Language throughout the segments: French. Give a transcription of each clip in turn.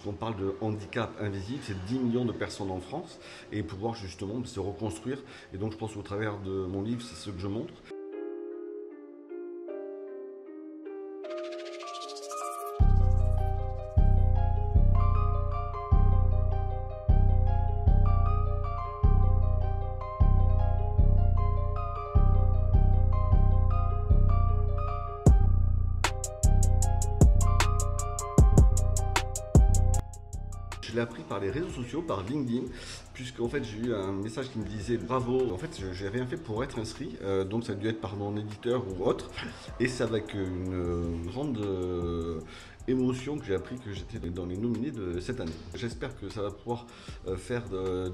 On parle de handicap invisible, c'est 10 millions de personnes en France et pouvoir justement se reconstruire. Et donc je pense au travers de mon livre, c'est ce que je montre. Je l'ai appris par les réseaux sociaux, par LinkedIn, puisque en fait j'ai eu un message qui me disait bravo. En fait, j'ai rien fait pour être inscrit, donc ça a dû être par mon éditeur ou autre. Et c'est avec une grande émotion que j'ai appris que j'étais dans les nominés de cette année. J'espère que ça va pouvoir faire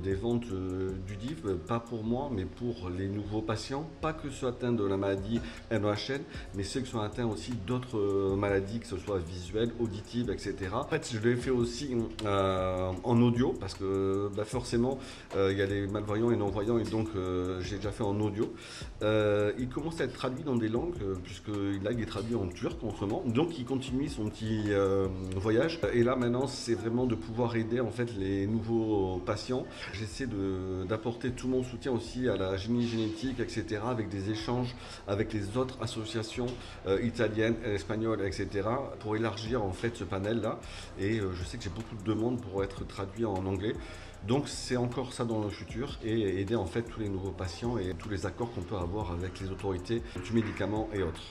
des ventes du livre, pas pour moi, mais pour les nouveaux patients, pas que ceux atteints de la maladie NOHL, mais ceux qui sont atteints aussi d'autres maladies, que ce soit visuelles, auditives, etc. En fait, je l'ai fait aussi en audio, parce que forcément, il y a les malvoyants et non-voyants, et donc j'ai déjà fait en audio. Il commence à être traduit dans des langues, puisque là, il est traduit en turc en ce moment, donc il continue son petit voyage. Et là, maintenant, c'est vraiment de pouvoir aider en fait les nouveaux patients. J'essaie d'apporter tout mon soutien aussi à la génie génétique, etc., avec des échanges avec les autres associations italiennes, espagnoles, etc., pour élargir en fait ce panel-là. Et je sais que j'ai beaucoup de demandes pour être traduit en anglais. Donc c'est encore ça dans le futur et aider en fait tous les nouveaux patients et tous les accords qu'on peut avoir avec les autorités du médicament et autres.